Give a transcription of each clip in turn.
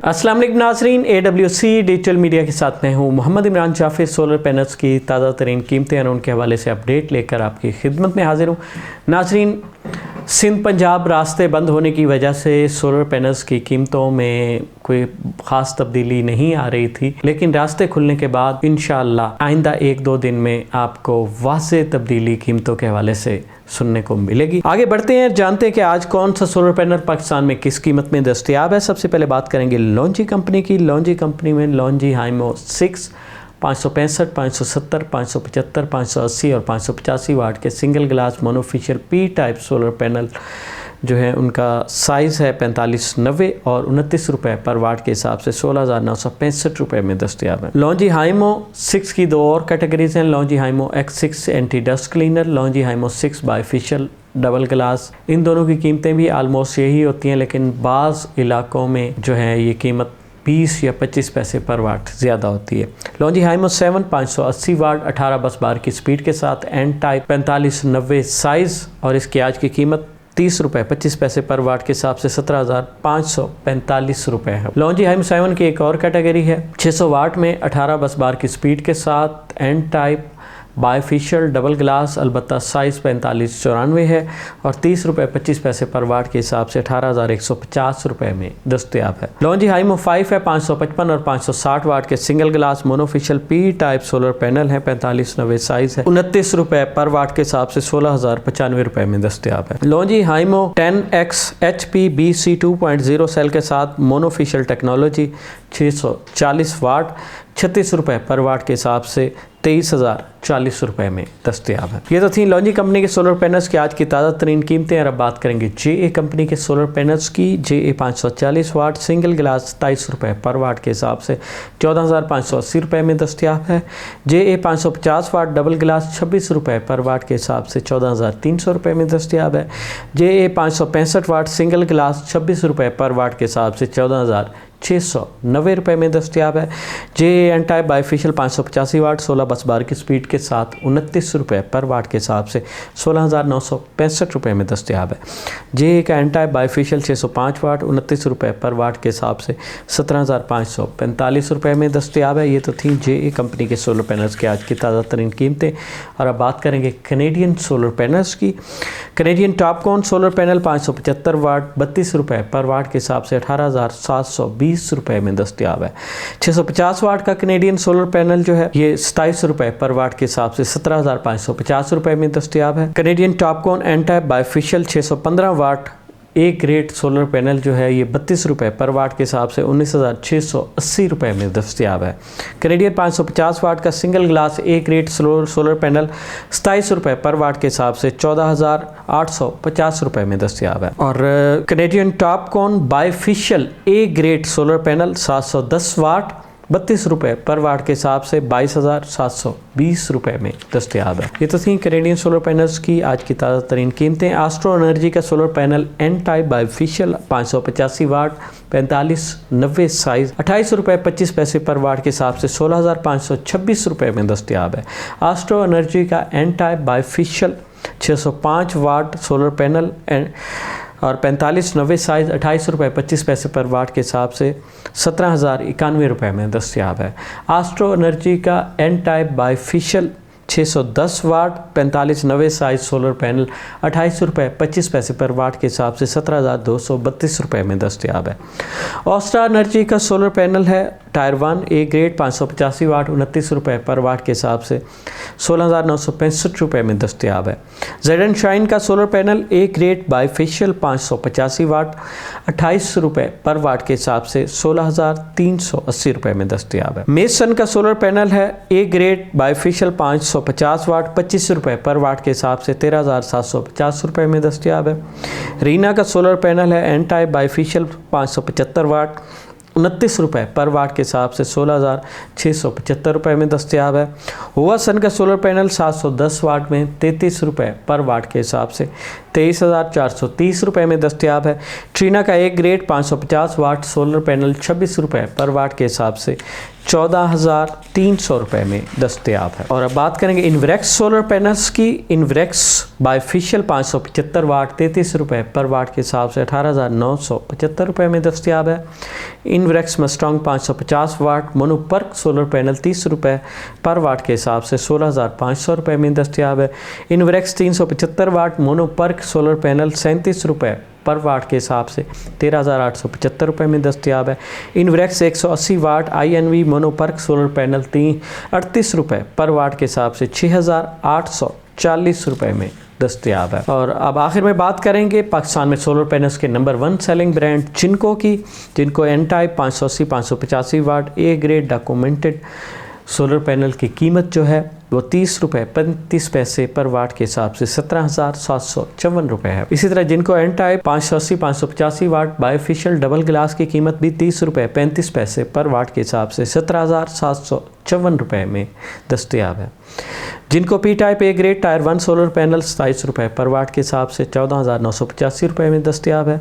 अस्सलाम वालेकुम नाज़रीन, AWC डिजिटल मीडिया के साथ मैं हूँ मोहम्मद इमरान जाफिर। सोलर पैनल्स की ताज़ा तरीन कीमतें और उनके हवाले से अपडेट लेकर आपकी खिदमत में हाजिर हूँ। नाज़रीन, सिंध पंजाब रास्ते बंद होने की वजह से सोलर पैनल्स की कीमतों में कोई ख़ास तब्दीली नहीं आ रही थी, लेकिन रास्ते खुलने के बाद इंशाअल्लाह आइंदा 1-2 दिन में आपको वाज़ेह तब्दीली कीमतों के हवाले से सुनने को मिलेगी। आगे बढ़ते हैं, जानते हैं कि आज कौन सा सोलर पैनल पाकिस्तान में किस कीमत में दस्तयाब है। सबसे पहले बात करेंगे लॉन्जी कंपनी की। लॉन्जी कंपनी में लॉन्जी हाइमो 6 565, 570, 575, 580 और 585 वाट के single glass monofacial P type solar panel जो है उनका साइज़ है 4590 और 29 रुपये पर वाट के हिसाब से 16,965 रुपये में दस्तयाब है। लॉन्जी हाइमो 6 की दो और कैटेगरीज हैं। Longi Himo X6 anti dust cleaner, Longi Himo 6 bifacial double glass. इन दोनों की कीमतें भी आलमोस्ट यही होती हैं, लेकिन बाज़ इलाकों में जो है ये कीमत 20 या 25 पैसे पर वाट ज़्यादा होती है। लॉन्जी हाइमो 7 580 वाट 18 बस बार की स्पीड के साथ एन टाइप 4590 साइज़ और इसकी आज की कीमत 30 रुपये 25 पैसे पर वाट के हिसाब से 17,545 रुपये है। लॉन्जी हाइमो 7 की एक और कैटेगरी है 600 वाट में 18 बस बार की स्पीड के साथ N type bifacial double glass, अलबत्ता साइज़ 4594 है और 30 रुपये 25 पैसे पर वाट के हिसाब से 18,150 रुपये में दस्तयाब है। लॉन्जी हाइमो 5 है 555 और 560 वाट के single glass monofacial P type solar panel है 4590 साइज़ है 29 रुपये पर वाट के हिसाब से 16,095 रुपये में दस्तयाब है। Longi Himo 10X HP BC 2.0 cell के साथ मोनोफिशियल टेक्नोलॉजी 640 वाट 36 रुपये पर वाट के हिसाब से 23,040 रुपये में दस्तयाब है। ये तो थी लॉन्जी कंपनी के सोलर पैनल्स की आज की ताज़ा तरीन कीमतें। और अब बात करेंगे JA कंपनी के सोलर पैनल्स की। JA 540 वाट सिंगल ग्लास 23 रुपये पर वाट के हिसाब से 14,580 रुपये में दस्तयाब है। JA 550 वाट डबल ग्लास 26 रुपये पर वाट के हिसाब से 14,300 रुपये में दस्तयाब है। JA 565 वाट सिंगल ग्लास 26 रुपये पर वाट के हिसाब से 14,690 रुपये में दस्तयाब है। JA एन टाइप बाईफिशियल 585 वाट 16 बस बार की स्पीड के साथ 29 रुपये पर वाट के हिसाब से 16,965 रुपये में दस्तयाब है। JA का एन टाइप बाईफिशियल 605 वाट 29 रुपये पर वाट के हिसाब से 17,545 रुपये में दस्तयाब है। ये तो थी JA कंपनी के सोलर पैनल्स की आज की ताज़ा तरीन कीमतें। और अब बात करेंगे कैनेडियन सोलर पैनल्स की। कैनेडियन टॉपकॉन सोलर पैनल 575 वाट 32 रुपये पर वाट के हिसाब से 18,720 रुपये में दस्तयाब है। 650 वाट का कैनेडियन सोलर पैनल जो है ये 27 रुपये पर वाट के हिसाब से 17,550 रुपये में दस्तयाब है। Canadian Topcon N type bifacial 615 watt A grade solar panel जो है ये 32 रुपये पर वाट के हिसाब से 19,680 रुपये में दस्तयाब है। कैनेडियन 550 वाट का सिंगल ग्लास ए ग्रेड सोलर पैनल 27 रुपये पर वाट के हिसाब से 14,850 रुपये में दस्तयाब है। और कैनेडियन टॉपकॉन बाईफिशियल ए ग्रेड सोलर पैनल 710 वाट 32 रुपये पर वाट के हिसाब से 22,720 रुपये में दस्तयाब है। ये तो थी कैनेडियन सोलर पैनल्स की आज की ताज़ा तरीन कीमतें। एस्ट्रो एनर्जी का solar panel N type bifacial 585 watt 4590 size 28 रुपये 25 पैसे पर वाट के हिसाब से 16,526 रुपये में दस्तयाब है। एस्ट्रो एनर्जी का N type bifacial 605 watt solar panel और 4590 साइज़ 28 रुपये 25 पैसे पर वाट के हिसाब से 17,091 रुपये में दस्तयाब है। एस्ट्रो एनर्जी का एन टाइप बाईफिशियल 610 वाट 4590 साइज सोलर पैनल 28 रुपये 25 पैसे पर वाट के हिसाब से 17,232 रुपये में दस्तयाब है। ऑस्ट्रा एनर्जी का सोलर पैनल है टायर 1 ए ग्रेड 585 वाट 29 रुपये पर वाट के हिसाब से 16,965 रुपये में दस्तयाब है। जेड एंड शाइन का solar panel A grade bifacial 585 वाट 28 रुपये पर वाट के हिसाब से 16,380 रुपये में दस्तयाब है। मेसन का सोलर पैनल है ए ग्रेड बाईफिशियल 550 वाट 25 रुपये पर वाट के हिसाब से 13,750 रुपये में दस्तयाब है। रीना का सोलर पैनल है एन टाइप बाईफिशियल 575 वाट 29 रुपये पर वाट के हिसाब से 16,675 रुपये में दस्तयाब है। हुआ सन का सोलर पैनल 710 वाट में 33 रुपये पर वाट के हिसाब से 23,430 रुपये में दस्तयाब है। ट्रीना का एक ग्रेड 550 वाट सोलर पैनल 26 रुपये पर वाट के हिसाब से 14,300 रुपये में दस्तयाब है। और अब बात करेंगे इन्वरेक्स सोलर पैनल्स की। इन्वरेक्स बायफिशियल 575 वाट 33 रुपये पर वाट के हिसाब से 18,975 रुपये में दस्तयाब है। इन्वरेक्स मस्टॉन्ग 550 वाट मोनोपर्क सोलर पैनल 30 रुपये पर वाट के हिसाब से 16,500 रुपये में दस्तयाब है। इन्वरेक्स 375 वाट मोनोपर्क सोलर पैनल 37 रुपये पर वाट के हिसाब से 13,875 रुपये में दस्तयाब है। इन्वरेक्स 180 वाट INV मोनोपर्क सोलर पैनल 38 रुपये पर वाट के हिसाब से 6,840 रुपये में दस्तयाब है। और अब आखिर में बात करेंगे पाकिस्तान में सोलर पैनल्स के नंबर 1 सेलिंग ब्रांड जिनको की। Jinko N type 580 585 watt A grade documented solar panel की कीमत जो है वो 30 रुपये 35 पैसे पर वाट के हिसाब से 17,754 रुपये है। इसी तरह जिनको N टाइप 580 585 वाट बायफिशियल डबल ग्लास की कीमत भी 30 रुपये 35 पैसे पर वाट के हिसाब से 17,754 रुपये में दस्तयाब है। Jinko P type A grade tier 1 solar panel 27 रुपये पर वाट के हिसाब से 14,985 रुपये में दस्तयाब है।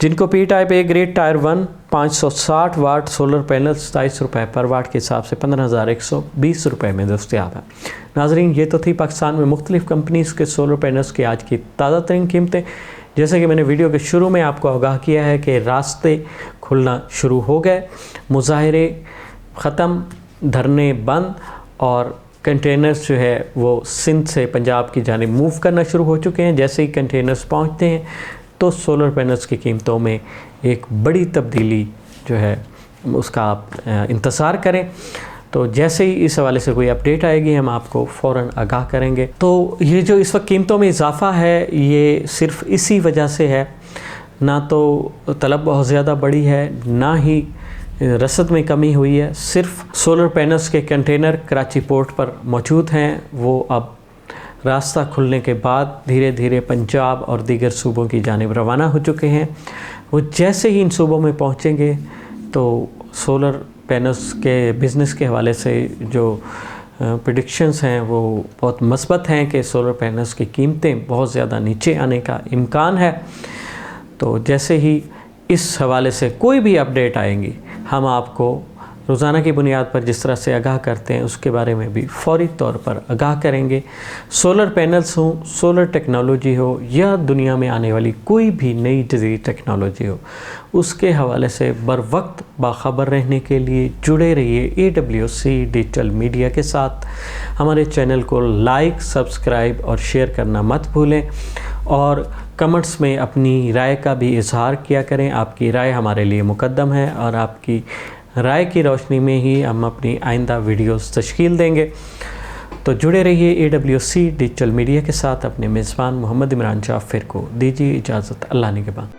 Jinko P type A grade tier 1 560 watt solar panel 27 रुपये पर वाट के हिसाब से 15,120 रुपये में दस्तयाब है। नाजरीन, ये तो थी पाकिस्तान में मुख्तलिफ़ कंपनीज़ के सोलर पैनल्स की आज की ताज़ा तरीन कीमतें। जैसे कि मैंने वीडियो के शुरू में आपको आगाह किया है कि रास्ते खुलना शुरू हो गए, मुजाहरे ख़त्म, धरने बंद और कंटेनर्स जो है वो सिंध से पंजाब की जानिब मूव करना शुरू हो चुके हैं। जैसे ही कंटेनर्स पहुँचते हैं तो सोलर पैनल्स की कीमतों में एक बड़ी तब्दीली जो है उसका आप इंतज़ार करें। तो जैसे ही इस हवाले से कोई अपडेट आएगी हम आपको फ़ौरन आगाह करेंगे। तो ये जो इस वक्त कीमतों में इजाफ़ा है ये सिर्फ़ इसी वजह से है, ना तो तलब बहुत ज़्यादा बढ़ी है ना ही रसद में कमी हुई है। सिर्फ सोलर पैनल्स के कंटेनर कराची पोर्ट पर मौजूद हैं, वो अब रास्ता खुलने के बाद धीरे धीरे पंजाब और दीगर सूबों की जानिब रवाना हो चुके हैं। वो जैसे ही इन सूबों में पहुंचेंगे तो सोलर पैनल्स के बिज़नेस के हवाले से जो प्रेडिक्शंस हैं वो बहुत मस्बत हैं कि सोलर पैनल्स की कीमतें बहुत ज़्यादा नीचे आने का इम्कान है। तो जैसे ही इस हवाले से कोई भी अपडेट आएंगी हम आपको रोज़ाना की बुनियाद पर जिस तरह से आगाह करते हैं उसके बारे में भी फ़ौरी तौर पर आगाह करेंगे। सोलर पैनल्स हो, सोलर टेक्नोलॉजी हो या दुनिया में आने वाली कोई भी नई जदीद टेक्नोलॉजी हो, उसके हवाले से बर वक्त बाखबर रहने के लिए जुड़े रहिए AWC डिजिटल मीडिया के साथ। हमारे चैनल को लाइक, सब्सक्राइब और शेयर करना मत भूलें और कमेंट्स में अपनी राय का भी इजहार किया करें। आपकी राय हमारे लिए मुकद्दम है और आपकी राय की रोशनी में ही हम अपनी आइंदा वीडियोस तश्कील देंगे। तो जुड़े रहिए AWC डिजिटल मीडिया के साथ। अपने मेज़बान मोहम्मद इमरान जाफिर को दीजिए इजाज़त। अल्लाह निगहबान।